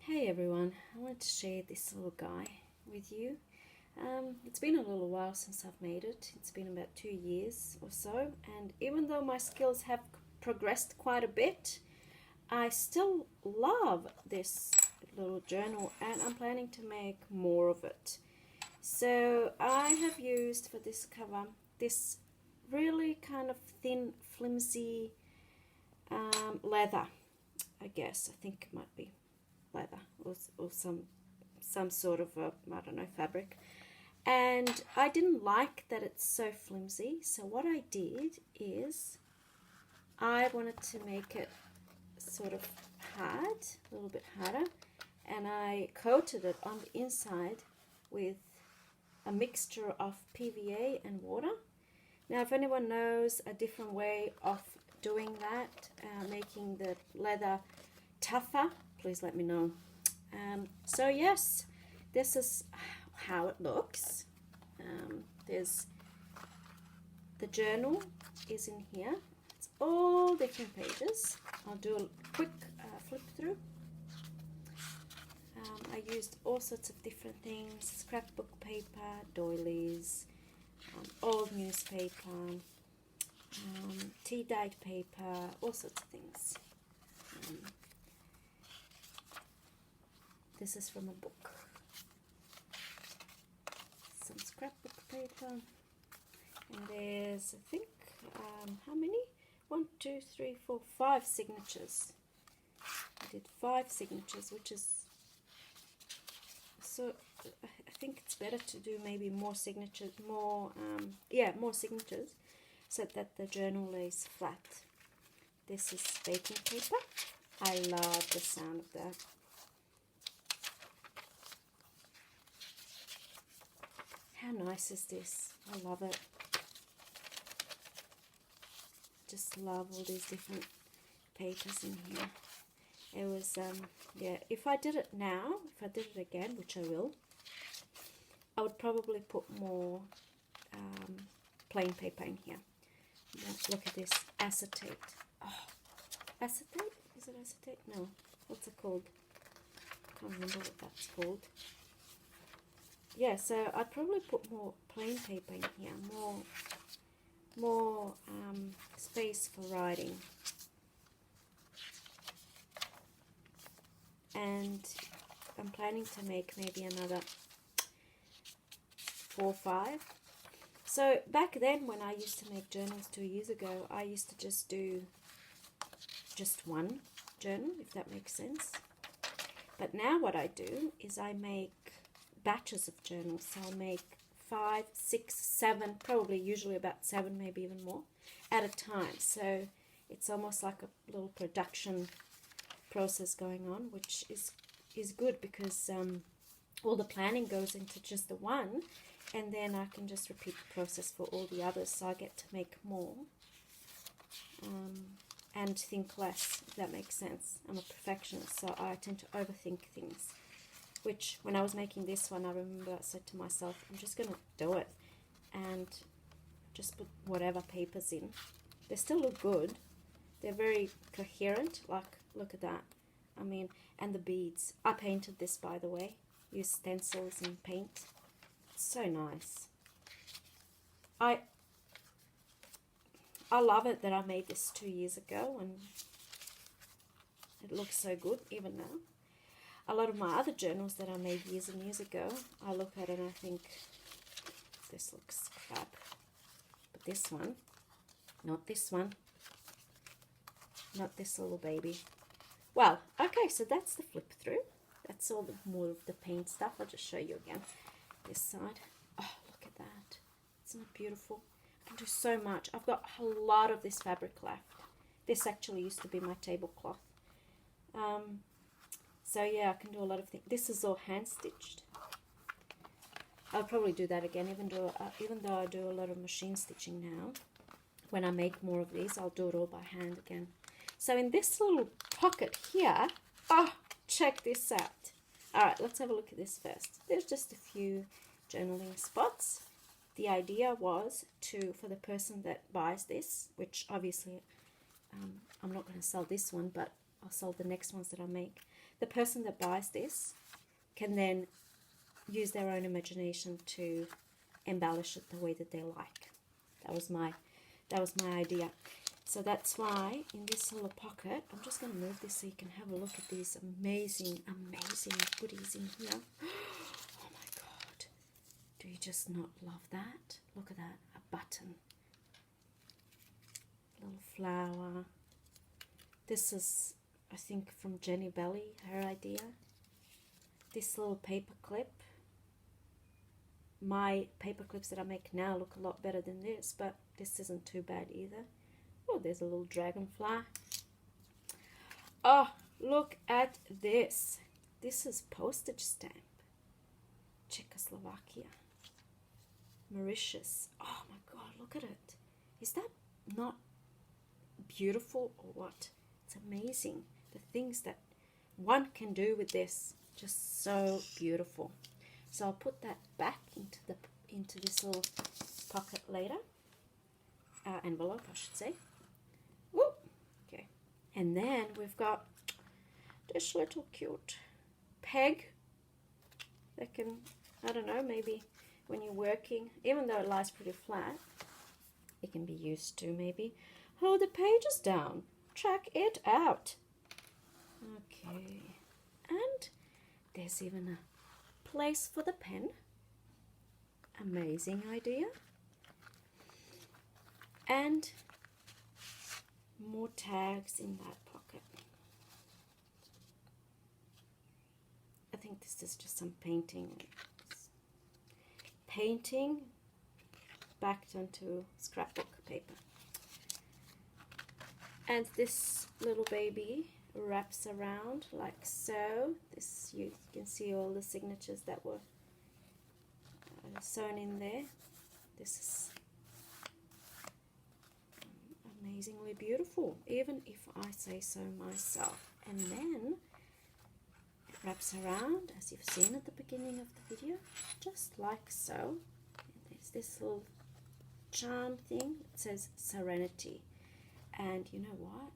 Hey everyone, I wanted to share this little guy with you. It's been a little while since I've made it. It's been about 2 years or so, and even though my skills have progressed quite a bit, I still love this little journal and I'm planning to make more of it. So I have used for this cover this really kind of thin, flimsy leather, I guess. I think it might be leather or some sort of I don't know, fabric. And I didn't like that it's so flimsy, so what I did is I wanted to make it sort of hard, a little bit harder, and I coated it on the inside with a mixture of PVA and water. Now if anyone knows a different way of doing that, making the leather tougher, please let me know. So yes, this is how it looks. There's the journal is in here. It's all different pages. I'll do a quick flip through. I used all sorts of different things: scrapbook paper, doilies, old newspaper, tea-dyed paper, all sorts of things. This is from a book. Some scrapbook paper. And there's, I think, how many? 1, 2, 3, 4, 5 signatures. I did 5 signatures, which is, so I think it's better to do maybe more signatures, more signatures, so that the journal lays flat. This is baking paper. I love the sound of that. How nice is this? I love it. Just love all these different papers in here. It was, yeah, if I did it now, if I did it again, which I will, I would probably put more plain paper in here. Look at this, acetate. Oh, acetate? Is it acetate? No. What's it called? I can't remember what that's called. Yeah, so I'd probably put more plain paper in here, more space for writing. And I'm planning to make maybe another 4 or 5. So back then, when I used to make journals 2 years ago, I used to just do just one journal, if that makes sense. But now what I do is I make batches of journals. So I'll make 5, 6, 7, probably usually about 7, maybe even more at a time. So it's almost like a little production process going on, which is good because all the planning goes into just the one, and then I can just repeat the process for all the others, so I get to make more and think less, if that makes sense. I'm a perfectionist, so I tend to overthink things, which when I was making this one, I remember I said to myself, I'm just going to do it and just put whatever papers in. They still look good. They're very coherent. Like, look at that. I mean, and the beads. I painted this, by the way. Used stencils and paint. It's so nice. I love it that I made this 2 years ago and it looks so good even now. A lot of my other journals that I made years and years ago, I look at it and I think, this looks crap. But this one, not this one, not this little baby. Well, okay, so that's the flip through. That's all the more of the paint stuff. I'll just show you again. This side. Oh, look at that. Isn't it beautiful? I can do so much. I've got a lot of this fabric left. This actually used to be my tablecloth. So yeah, I can do a lot of things. This is all hand stitched. I'll probably do that again, even though I do a lot of machine stitching now. When I make more of these, I'll do it all by hand again. So in this little pocket here, oh, check this out. All right, let's have a look at this first. There's just a few journaling spots. The idea was for the person that buys this, which obviously I'm not going to sell this one, but I'll sell the next ones that I make. the person that buys this can then use their own imagination to embellish it the way that they like. That was my idea. So that's why in this little pocket, I'm just going to move this so you can have a look at these amazing goodies in here. Oh my God. Do you just not love that? Look at that. A button. Little flower. This is, I think, from Jenny Belly, her idea. This little paper clip. My paper clips that I make now look a lot better than this, but this isn't too bad either. Oh, there's a little dragonfly. Oh, look at this. This is postage stamp. Czechoslovakia. Mauritius. Oh my God, look at it. Is that not beautiful or what? It's amazing. The things that one can do with this. Just so beautiful. So I'll put that back into this little pocket later. Envelope, I should say. Woo! Okay. And then we've got this little cute peg that can, I don't know, maybe when you're working, even though it lies pretty flat, it can be used to maybe hold the pages down. Track it out. Okay. And there's even a place for the pen. Amazing idea. And more tags in that pocket. I think this is just some painting backed onto scrapbook paper. And this little baby wraps around like so. This, you can see all the signatures that were sewn in there. This is amazingly beautiful, even if I say so myself. And then it wraps around, as you've seen at the beginning of the video, just like so. And there's this little charm thing that says Serenity. And you know what?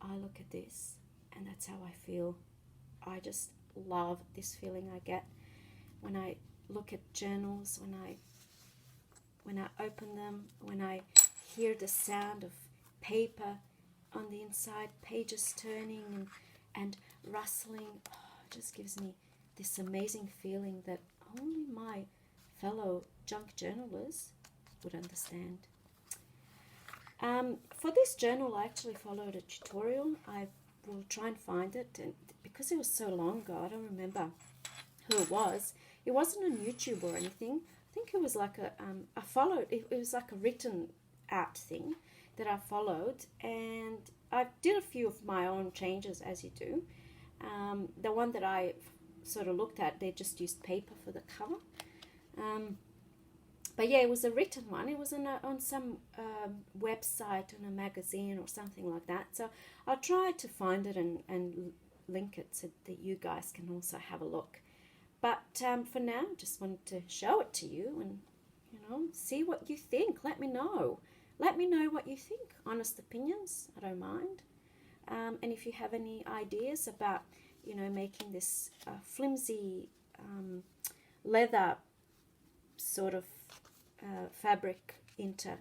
I look at this and that's how I feel. I just love this feeling I get when I look at journals, when I open them, when I hear the sound of paper on the inside, pages turning and rustling. Oh, it just gives me this amazing feeling that only my fellow junk journalers would understand. For this journal, I actually followed a tutorial. I will try and find it, and because it was so long ago, I don't remember who it was. It wasn't on YouTube or anything. I think it was like it was like a written out thing that I followed, and I did a few of my own changes, as you do. The one that I sort of looked at, they just used paper for the cover. But yeah, it was a written one. It was on some website, on a magazine or something like that. So I'll try to find it and link it so that you guys can also have a look. But for now, just wanted to show it to you and, see what you think. Let me know. Let me know what you think. Honest opinions, I don't mind. And if you have any ideas about, making this flimsy leather sort of fabric into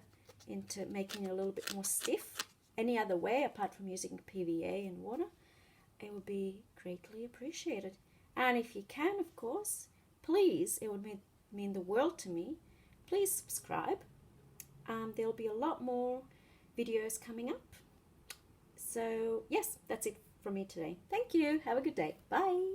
making it a little bit more stiff, any other way apart from using PVA and water, it would be greatly appreciated. And if you can, of course, please, it would mean the world to me. Please subscribe. There'll be a lot more videos coming up. So yes, that's it from me today. Thank you. Have a good day. Bye.